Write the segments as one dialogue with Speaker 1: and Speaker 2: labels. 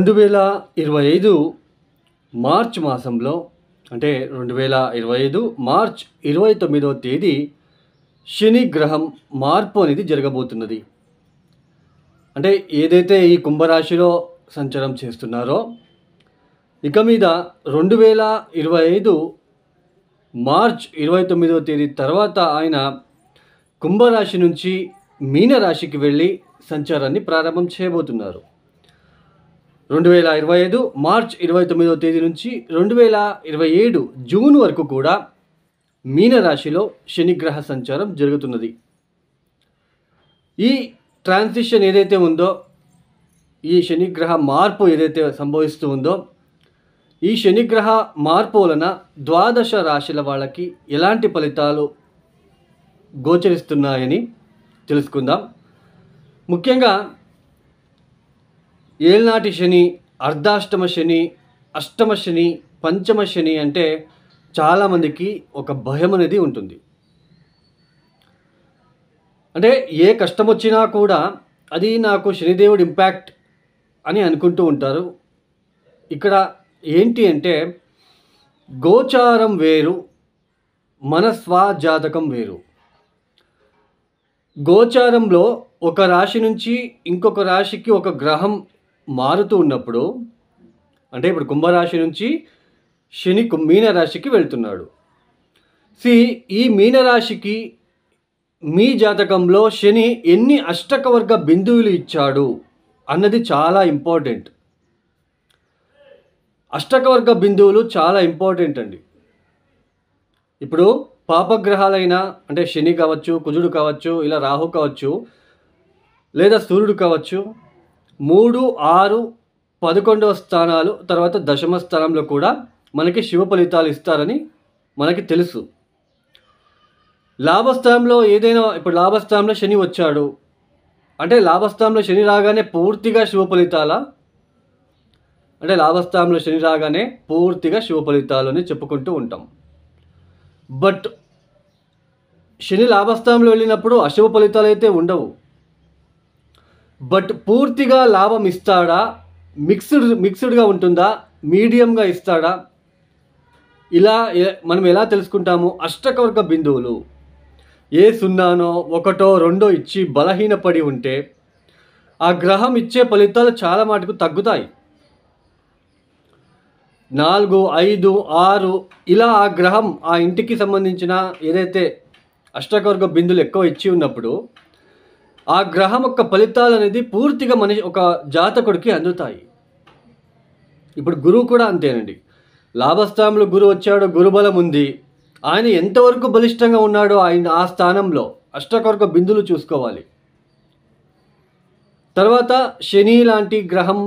Speaker 1: 2025 March మాసంలో అంటే 2025 March 29వ తేదీ శని గ్రహం మార్పు అనేది జరగబోతున్నది. అంటే ఏదైతే ఈ కుంభరాశిలో సంచారం చేస్తున్నారో ఇక మీద 2025 మార్చ్ 29వ తేదీ తర్వాత ఆయన కుంభరాశి నుంచి మీనరాశికి వెళ్ళి సంచారాన్ని ప్రారంభం చేయబోతున్నారు. 2025 మార్చ్ 29వ తేదీ నుంచి 2027 జూన్ వరకు కూడా మీనరాశిలో శనిగ్రహ సంచారం జరుగుతున్నది. ఈ ట్రాన్సిషన్ ఏదైతే ఉందో, ఈ శనిగ్రహ మార్పు ఏదైతే సంభవిస్తూ ఉందో, ఈ శనిగ్రహ మార్పు వలన ద్వాదశ రాశుల వాళ్ళకి ఎలాంటి ఫలితాలు గోచరిస్తున్నాయని తెలుసుకుందాం. ముఖ్యంగా ఏళ్నాటి శని, అర్ధాష్టమ శని, అష్టమ శని, పంచమ శని అంటే చాలామందికి ఒక భయం అనేది ఉంటుంది. అంటే ఏ కష్టం వచ్చినా కూడా అది నాకు శనిదేవుడి ఇంపాక్ట్ అని అనుకుంటూ ఉంటారు. ఇక్కడ ఏంటి అంటే గోచారం వేరు, మన స్వజాతకం వేరు. గోచారంలో ఒక రాశి నుంచి ఇంకొక రాశికి ఒక గ్రహం మారుతూ ఉన్నప్పుడు, అంటే ఇప్పుడు కుంభరాశి నుంచి శని మీనరాశికి వెళ్తున్నాడు. ఈ మీనరాశికి మీ జాతకంలో శని ఎన్ని అష్టకవర్గ బిందువులు ఇచ్చాడు అన్నది చాలా ఇంపార్టెంట్. అష్టకవర్గ బిందువులు చాలా ఇంపార్టెంట్ అండి. ఇప్పుడు పాపగ్రహాలైన అంటే శని కావచ్చు, కుజుడు కావచ్చు, ఇలా రాహు కావచ్చు, లేదా సూర్యుడు కావచ్చు, 3, 6, 11వ స్థానాలు తర్వాత దశమ స్థానంలో కూడా మనకి శుభ ఫలితాలు ఇస్తారని మనకి తెలుసు. లాభస్థానంలో ఏదైనా, ఇప్పుడు లాభస్థానంలో శని వచ్చాడు అంటే లాభస్థానంలో శని రాగానే పూర్తిగా శుభ ఫలితాలా? అంటే లాభస్థానంలో శని రాగానే పూర్తిగా శుభ ఫలితాలు అని చెప్పుకుంటూ ఉంటాం. బట్ శని లాభస్థానంలో వెళ్ళినప్పుడు అశుభ ఫలితాలు అయితే ఉండవు. బట్ పూర్తిగా లాభం ఇస్తాడా, మిక్స్డ్గా ఉంటుందా, మీడియంగా ఇస్తాడా, ఇలా మనం ఎలా తెలుసుకుంటాము? అష్టకవర్గ బిందువులు ఏ 0, 1, 2 ఇచ్చి బలహీనపడి ఉంటే ఆ గ్రహం ఇచ్చే ఫలితాలు చాలా మటుకు తగ్గుతాయి. 4, 5, 6 ఇలా ఆ గ్రహం ఆ ఇంటికి సంబంధించిన ఏదైతే అష్టకవర్గ బిందువులు ఎక్కువ ఇచ్చి ఉన్నప్పుడు ఆ గ్రహం యొక్క ఫలితాలు అనేది పూర్తిగా ఒక జాతకుడికి అందుతాయి. ఇప్పుడు గురువు కూడా అంతేనండి. లాభస్థానంలో గురువు వచ్చాడు, గురుబలం ఉంది, ఆయన ఎంతవరకు బలిష్టంగా ఉన్నాడో ఆయన ఆ స్థానంలో అష్టకవర్గ బిందువులు చూసుకోవాలి. తర్వాత శని లాంటి గ్రహం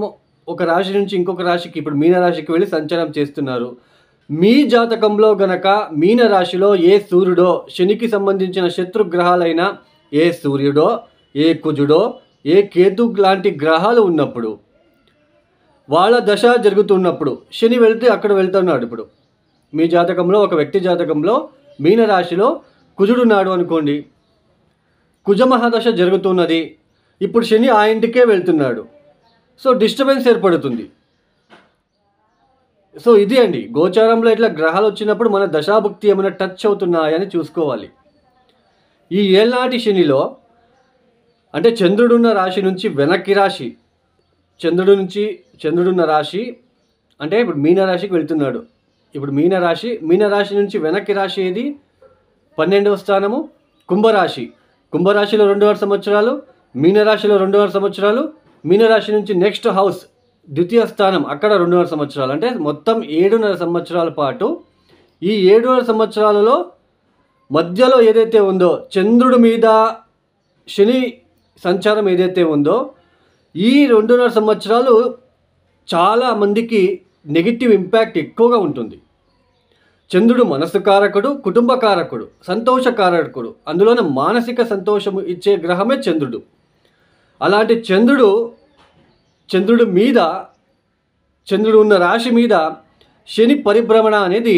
Speaker 1: ఒక రాశి నుంచి ఇంకొక రాశికి, ఇప్పుడు మీనరాశికి వెళ్ళి సంచారం చేస్తున్నారు. మీ జాతకంలో గనక మీనరాశిలో ఏ సూర్యుడో, శనికి సంబంధించిన శత్రుగ్రహాలైన ఏ సూర్యుడో, ఏ కుజుడో, ఏ కేతు లాంటి గ్రహాలు ఉన్నప్పుడు, వాళ్ళ దశ జరుగుతున్నప్పుడు శని వెళ్తే అక్కడ వెళ్తున్నాడు. ఇప్పుడు మీ జాతకంలో ఒక వ్యక్తి జాతకంలో మీనరాశిలో కుజుడు ఉన్నాడు అనుకోండి, కుజమహాదశ జరుగుతున్నది, ఇప్పుడు శని ఆ ఇంటికే వెళ్తున్నాడు. సో డిస్టర్బెన్స్ ఏర్పడుతుంది. సో ఇది అండి, గోచారంలో ఇట్లా గ్రహాలు వచ్చినప్పుడు మన దశాభుక్తి ఏమైనా టచ్ అవుతున్నాయని చూసుకోవాలి. ఈ ఏళ్నాటి శనిలో అంటే చంద్రుడున్న రాశి నుంచి వెనక్కి రాశి, చంద్రుడున్న రాశి అంటే ఇప్పుడు మీనరాశికి వెళ్తున్నాడు. ఇప్పుడు మీనరాశి నుంచి వెనక్కి రాశి ఏది? 12వ స్థానము కుంభరాశి. కుంభరాశిలో 2.5 సంవత్సరాలు, మీనరాశిలో 2.5 సంవత్సరాలు, మీనరాశి నుంచి నెక్స్ట్ హౌస్ ద్వితీయ స్థానం అక్కడ 2.5 సంవత్సరాలు, అంటే మొత్తం 7.5 సంవత్సరాల పాటు. ఈ 7.5 సంవత్సరాలలో మధ్యలో ఏదైతే ఉందో చంద్రుడి మీద శని సంచారం ఏదైతే ఉందో, ఈ 2.5 సంవత్సరాలు చాలా మందికి నెగిటివ్ ఇంపాక్ట్ ఎక్కువగా ఉంటుంది. చంద్రుడు మనసు కారకుడు, కుటుంబ కారకుడు, సంతోష కారకుడు, అందులోనే మానసిక సంతోషం ఇచ్చే గ్రహమే చంద్రుడు. అలాంటి చంద్రుడి మీద, చంద్రుడు ఉన్న రాశి మీద శని పరిభ్రమణ అనేది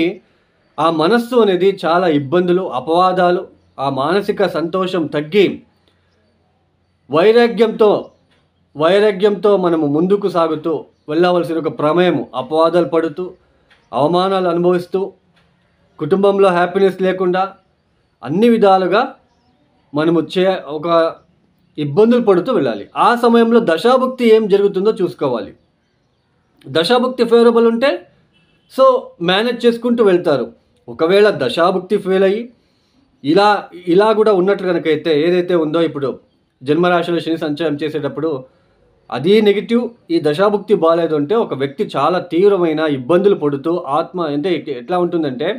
Speaker 1: ఆ మనస్సు అనేది చాలా ఇబ్బందులు, అపవాదాలు, ఆ మానసిక సంతోషం తగ్గి వైరాగ్యంతో మనము ముందుకు సాగుతూ వెళ్ళవలసిన ఒక ప్రమేయం, అపవాదాలు పడుతూ, అవమానాలు అనుభవిస్తూ, కుటుంబంలో హ్యాపీనెస్ లేకుండా అన్ని విధాలుగా మనము ఒక ఇబ్బందులు పడుతూ వెళ్ళాలి. ఆ సమయంలో దశాభుక్తి ఏం జరుగుతుందో చూసుకోవాలి. దశాభుక్తి ఫేవరబుల్ ఉంటే సో మేనేజ్ చేసుకుంటూ వెళ్తారు. ఒకవేళ దశాభుక్తి ఫెయిల్ అయ్యి ఇలా కూడా ఉన్నట్టు కనుకైతే ఏదైతే ఉందో ఇప్పుడు జన్మరాశిలో శని సంచారం చేసేటప్పుడు అది నెగిటివ్, ఈ దశాభుక్తి బాగాలేదు అంటే ఒక వ్యక్తి చాలా తీవ్రమైన ఇబ్బందులు పడుతూ అంటే ఎట్లా ఉంటుందంటే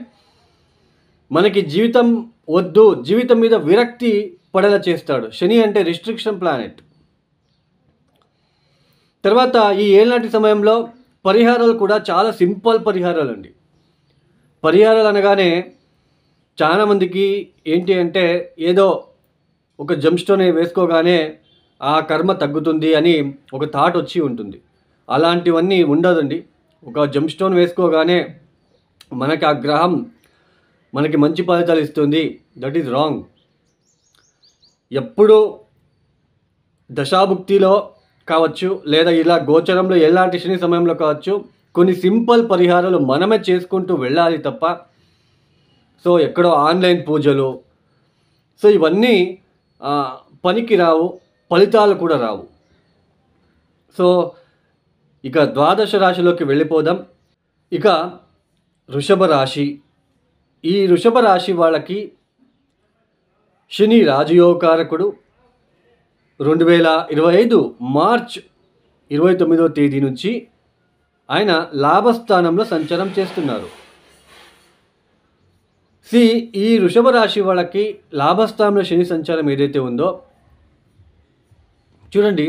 Speaker 1: మనకి జీవితం వద్దు, జీవితం మీద విరక్తి పడేలా చేస్తాడు. శని అంటే రిస్ట్రిక్షన్ ప్లానెట్. తర్వాత ఈ ఏళ్ళనాటి సమయంలో పరిహారాలు కూడా చాలా సింపుల్ పరిహారాలు అండి. పరిహారాలు అనగానే చాలామందికి ఏంటి అంటే ఏదో ఒక జంప్ స్టోన్ వేసుకోగానే ఆ కర్మ తగ్గుతుంది అని ఒక థాట్ వచ్చి ఉంటుంది. అలాంటివన్నీ ఉండదండి. ఒక జంప్ స్టోన్ వేసుకోగానే మనకి ఆ గ్రహం మనకి మంచి ఫలితాలు ఇస్తుంది, దట్ ఈజ్ రాంగ్. ఎప్పుడు దశాభుక్తిలో కావచ్చు లేదా ఇలా గోచరంలో ఎలాంటి శని సమయంలో కావచ్చు కొన్ని సింపుల్ పరిహారాలు మనమే చేసుకుంటూ వెళ్ళాలి తప్ప సో ఎక్కడో ఆన్లైన్ పూజలు సో ఇవన్నీ పనికి రావు, ఫలితాలు కూడా రావు. సో ఇక ద్వాదశ రాశిలోకి వెళ్ళిపోదాం. ఇక వృషభ రాశి. ఈ వృషభ రాశి వాళ్ళకి శని రాజయోగకారకుడు 2025 మార్చ్ 29వ తేదీ నుంచి ఆయన లాభస్థానంలో సంచారం చేస్తున్నారు. ఈ వృషభ రాశి వాళ్ళకి లాభస్థానంలో శని సంచారం ఏదైతే ఉందో చూడండి,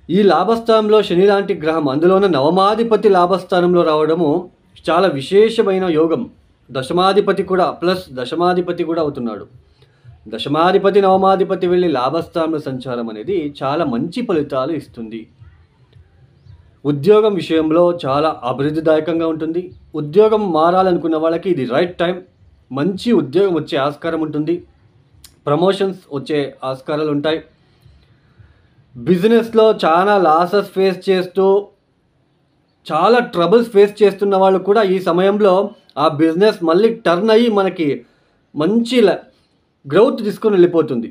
Speaker 1: ఈ లాభస్థానంలో శని లాంటి గ్రహం, అందులోనే నవమాధిపతి లాభస్థానంలో రావడము చాలా విశేషమైన యోగం. దశమాధిపతి కూడా అవుతున్నాడు. దశమాధిపతి నవమాధిపతి వెళ్ళి లాభస్థానంలో సంచారం అనేది చాలా మంచి ఫలితాలు ఇస్తుంది. ఉద్యోగం విషయంలో చాలా అభివృద్ధిదాయకంగా ఉంటుంది. ఉద్యోగం మారాలనుకున్న వాళ్ళకి ఇది రైట్ టైం. మంచి ఉద్యోగం వచ్చే ఆస్కారం ఉంటుంది. ప్రమోషన్స్ వచ్చే ఆస్కారాలు ఉంటాయి. బిజినెస్లో చాలా లాసెస్ ఫేస్ చేస్తూ చాలా ట్రబుల్స్ ఫేస్ చేస్తున్న వాళ్ళు కూడా ఈ సమయంలో ఆ బిజినెస్ మళ్ళీ టర్న్ అయ్యి మనకి మంచి గ్రోత్ తీసుకొని వెళ్ళిపోతుంది.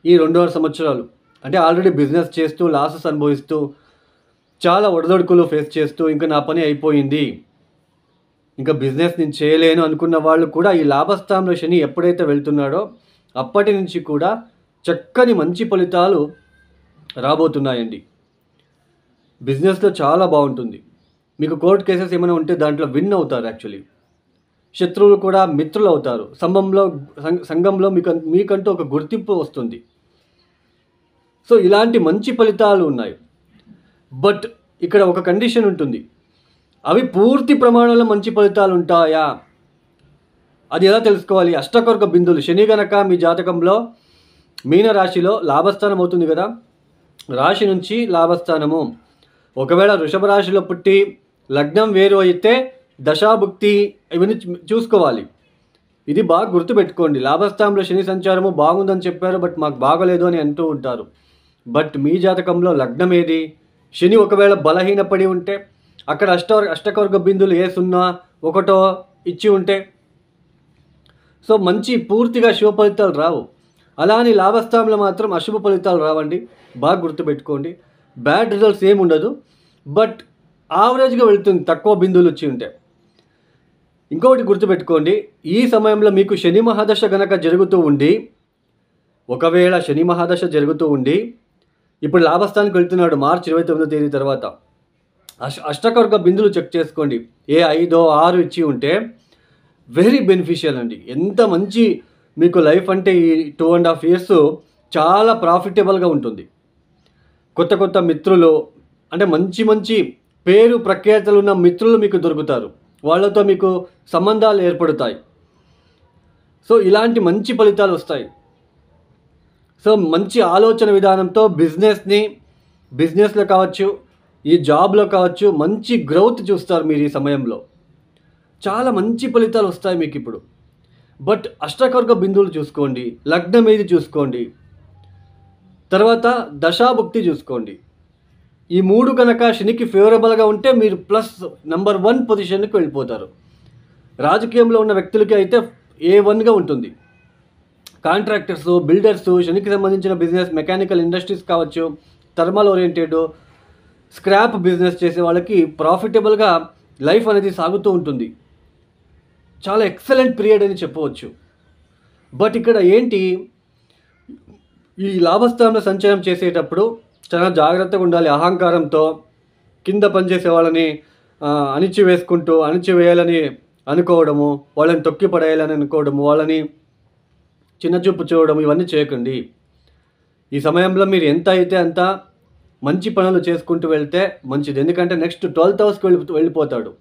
Speaker 1: ఈ 2.5 సంవత్సరాలు అంటే ఆల్రెడీ బిజినెస్ చేస్తూ లాసెస్ అనుభవిస్తూ చాలా ఒడిదొడుకులు ఫేస్ చేస్తూ ఇంకా నా పని అయిపోయింది, ఇంకా బిజినెస్ నేను చేయలేను అనుకున్న వాళ్ళు కూడా ఈ లాభస్థానంలో శని ఎప్పుడైతే వెళ్తున్నాడో అప్పటి నుంచి కూడా చక్కని మంచి ఫలితాలు రాబోతున్నాయండి. బిజినెస్లో చాలా బాగుంటుంది. మీకు కోర్టు కేసెస్ ఏమైనా ఉంటే దాంట్లో విన్ అవుతారు. యాక్చువల్లీ శత్రువులు కూడా మిత్రులు అవుతారు. సంఘంలో మీకంటూ ఒక గుర్తింపు వస్తుంది. సో ఇలాంటి మంచి ఫలితాలు ఉన్నాయి. బట్ ఇక్కడ ఒక కండిషన్ ఉంటుంది. అవి పూర్తి ప్రమాణంలో మంచి ఫలితాలు ఉంటాయా, అది ఎలా తెలుసుకోవాలి? అష్టకొరక బిందువులు. శని గనక మీ జాతకంలో మీనరాశిలో లాభస్థానం అవుతుంది కదా, రాశి నుంచి లాభస్థానము. ఒకవేళ వృషభ రాశిలో పుట్టి లగ్నం వేరు అయితే దశాభుక్తి ఇవన్నీ చూసుకోవాలి. ఇది బాగా గుర్తుపెట్టుకోండి. లాభస్థానంలో శని సంచారము బాగుందని చెప్పారు, బట్ మాకు బాగలేదు అని అంటూ ఉంటారు. బట్ మీ జాతకంలో లగ్నం ఏది, శని ఒకవేళ బలహీనపడి ఉంటే అక్కడ అష్టకొరక బిందువులు ఏ 0, 1 ఇచ్చి ఉంటే సో మంచి పూర్తిగా శుభ ఫలితాలు రావు. అలా అని లాభస్థానంలో మాత్రం అశుభ ఫలితాలు రావండి. బాగా గుర్తుపెట్టుకోండి. బ్యాడ్ రిజల్ట్స్ ఏమి ఉండదు, బట్ యావరేజ్గా వెళుతుంది తక్కువ బిందువులు వచ్చి ఉంటే. ఇంకొకటి గుర్తుపెట్టుకోండి, ఈ సమయంలో మీకు శని మహాదశ గనక జరుగుతూ ఉండి, ఒకవేళ శని మహాదశ జరుగుతూ ఉండి ఇప్పుడు లాభస్థానికి వెళ్తున్నాడు మార్చి 29వ తేదీ తర్వాత, అష్టకొరక బిందువులు చెక్ చేసుకోండి. ఏ 5, 6 ఇచ్చి ఉంటే వెరీ బెనిఫిషియల్ అండి. ఎంత మంచి మీకు లైఫ్ అంటే ఈ 2.5 years చాలా ప్రాఫిటబుల్గా ఉంటుంది. కొత్త మిత్రులు అంటే మంచి పేరు ప్రఖ్యాతలు ఉన్న మిత్రులు మీకు దొరుకుతారు. వాళ్ళతో మీకు సంబంధాలు ఏర్పడతాయి. సో ఇలాంటి మంచి ఫలితాలు వస్తాయి. సో మంచి ఆలోచన విధానంతో బిజినెస్లో కావచ్చు, ఈ జాబ్లో కావచ్చు మంచి గ్రోత్ చూస్తారు మీరు ఈ సమయంలో. చాలా మంచి ఫలితాలు వస్తాయి మీకు ఇప్పుడు. బట్ అష్టకొరక బిందువులు చూసుకోండి, లగ్నం ఏది చూసుకోండి, తర్వాత దశాభుక్తి చూసుకోండి. ఈ 3 కనుక శనికి ఫేవరబుల్గా ఉంటే మీరు ప్లస్ నెంబర్ 1 పొజిషన్కి వెళ్ళిపోతారు. రాజకీయంలో ఉన్న వ్యక్తులకి అయితే A1గా ఉంటుంది. కాంట్రాక్టర్స్, బిల్డర్స్, శనికి సంబంధించిన బిజినెస్, మెకానికల్ ఇండస్ట్రీస్ కావచ్చు, థర్మల్ ఓరియంటెడ్, స్క్రాప్ బిజినెస్ చేసే వాళ్ళకి ప్రాఫిటబుల్గా లైఫ్ అనేది సాగుతూ ఉంటుంది. చాలా ఎక్సలెంట్ పీరియడ్ అని చెప్పవచ్చు. బట్ ఇక్కడ ఏంటి, ఈ లాభస్థానంలో సంచారం చేసేటప్పుడు చాలా జాగ్రత్తగా ఉండాలి. అహంకారంతో కింద పనిచేసే వాళ్ళని అణిచివేయాలని అనుకోవడము, వాళ్ళని తొక్కి పడేయాలని అనుకోవడము, వాళ్ళని చిన్నచూపు చూడడం, ఇవన్నీ చేయకండి. ఈ సమయంలో మీరు ఎంత అయితే అంత మంచి పనులు చేసుకుంటూ వెళ్తే మంచిది. ఎందుకంటే నెక్స్ట్ 12th హౌస్కి వెళ్ళిపోతాడు.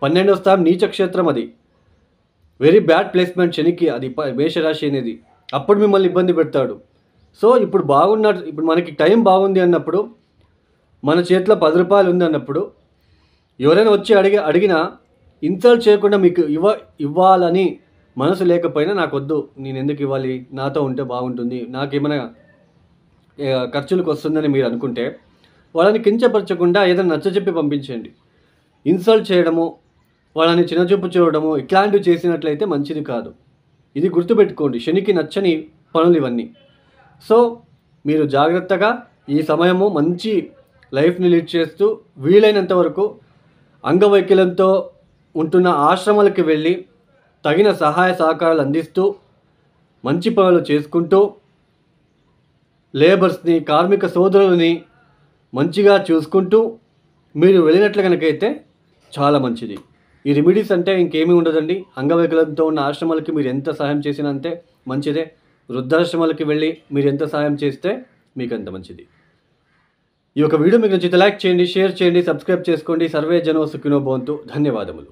Speaker 1: 12వ స్థానం నీచ క్షేత్రం, అది వెరీ బ్యాడ్ ప్లేస్మెంట్ శనికి, అది మేషరాశి అనేది. అప్పుడు మిమ్మల్ని ఇబ్బంది పెడతాడు. సో ఇప్పుడు మనకి టైం బాగుంది అన్నప్పుడు, మన చేతిలో 10 రూపాయలు ఉంది అన్నప్పుడు, ఎవరైనా వచ్చి అడిగినా ఇన్సల్ట్ చేయకుండా మీకు ఇవ్వాలని మనసు లేకపోయినా, నాకొద్దు, నేను ఎందుకు ఇవ్వాలి, నాతో ఉంటే బాగుంటుంది, నాకేమైనా ఖర్చులకు వస్తుందని మీరు అనుకుంటే వాళ్ళని కించపరచకుండా ఏదైనా నచ్చజెప్పి పంపించండి. ఇన్సల్ట్ చేయడము, వాళ్ళని చిన్నచూపు చూడడము, ఇట్లాంటివి చేసినట్లయితే మంచిది కాదు. ఇది గుర్తుపెట్టుకోండి, శనికి నచ్చని పనులు ఇవన్నీ. సో మీరు జాగ్రత్తగా ఈ సమయము మంచి లైఫ్ని లీడ్ చేస్తూ, వీలైనంత వరకు అంగవైకల్యంతో ఉంటున్న ఆశ్రమాలకు వెళ్ళి తగిన సహాయ సహకారాలు అందిస్తూ, మంచి పనులు చేసుకుంటూ, లేబర్స్ని, కార్మిక సోదరులని మంచిగా చూసుకుంటూ మీరు వెళ్ళినట్లు కనుకైతే చాలా మంచిది. ఈ రెమెడీస్ అంటే ఇంకేమీ ఉండదండి. అంగవైకల్యంతో ఉన్న ఆశ్రమాలకి మీరు ఎంత సహాయం చేసినా అంతే మంచిదే. వృద్ధాశ్రమాలకి వెళ్ళి మీరు ఎంత సహాయం చేస్తే మీకు అంత మంచిది. ఈ యొక్క వీడియో మీకు నచ్చితే లైక్ చేయండి, షేర్ చేయండి, సబ్స్క్రైబ్ చేసుకోండి. సర్వే జనో సుఖినో భవంతు. ధన్యవాదములు.